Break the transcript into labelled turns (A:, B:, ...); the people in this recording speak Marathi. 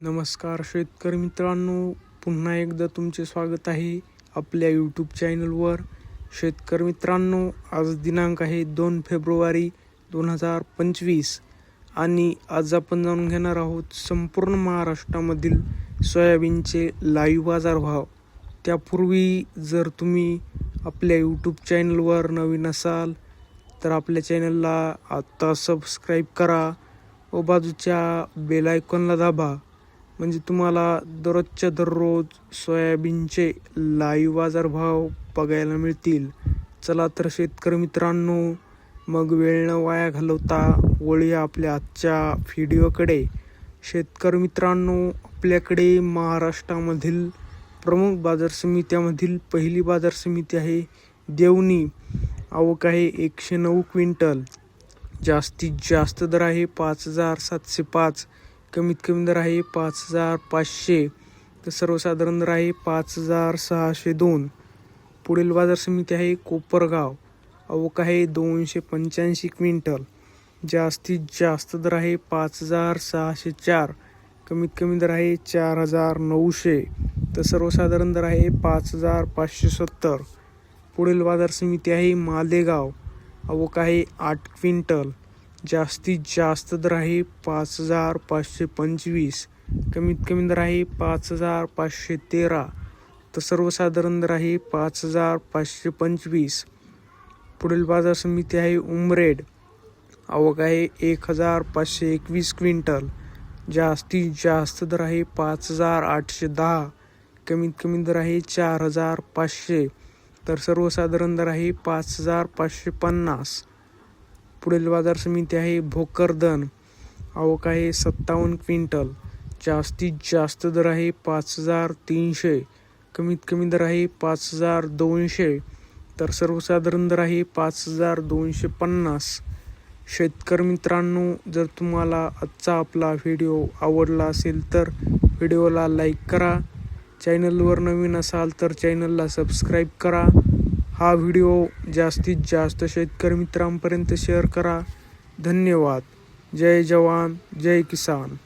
A: नमस्कार शेतकरी मित्रांनो, पुन्हा एकदा तुमचे स्वागत आहे आपल्या यूट्यूब चॅनलवर. शेतकरी मित्रांनो, आज दिनांक आहे 2 फेब्रुवारी 2025 आणि आज आपण जाणून घेणार आहोत संपूर्ण महाराष्ट्रामधील सोयाबीनचे लाईव्ह बाजारभाव. त्यापूर्वी जर तुम्ही आपल्या यूट्यूब चॅनलवर नवीन असाल तर आपल्या चॅनलला आत्ता सबस्क्राईब करा व बाजूच्या बेल आयकॉनला दाबा, म्हणजे तुम्हाला दररोजच्या दररोज सोयाबीनचे लाईव्ह बाजारभाव बघायला मिळतील. चला तर शेतकरी मित्रांनो, मग वेळ न वाया घालवता वळूया आपल्या आजच्या व्हिडिओकडे. शेतकरी मित्रांनो, आपल्याकडे महाराष्ट्रामधील प्रमुख बाजार समित्यामधील पहिली बाजार समिती आहे देवणी. आवक आहे 109 क्विंटल. जास्तीत जास्त दर आहे 5,705. कमीत कमी दर आहे 5,500 तर सर्वसाधारण दर आहे 5,602. पुढील बाजार समिती आहे कोपरगाव. आवक आहे 285 क्विंटल. जास्तीत जास्त दर आहे 5,604. कमीत कमी दर आहे 4,900 तर सर्वसाधारण दर आहे 5,570. पुढील बाजार समिती आहे मालेगाव. आवक आहे 8 क्विंटल. जास्तीत जास्त दर आहे 5,525. कमीत कमी दर आहे 5,513 तर सर्वसाधारण दर आहे 5,525. पुढील बाजार समिती आहे उमरेड. आवक आहे 1,521 क्विंटल. जास्तीत जास्त दर आहे 5,810. कमीत कमी दर आहे 4,500 तर सर्वसाधारण दर आहे 5,550. पुढील बाजार समिती आहे भोकरदन. आवक आहे 57 क्विंटल. जास्तीत जास्त दर आहे 5,300. कमीत कमी दर आहे 5,200 तर सर्वसाधारण दर आहे 5,250. शेतकरी मित्रांनो, जर तुम्हाला आजचा आपला व्हिडिओ आवडला असेल तर व्हिडिओला लाईक करा. चॅनलवर नवीन असाल तर चॅनलला सबस्क्राईब करा. हा व्हिडिओ जास्तीत जास्त शेतकरी मित्रांपर्यंत शेअर करा. धन्यवाद. जय जवान, जय किसान.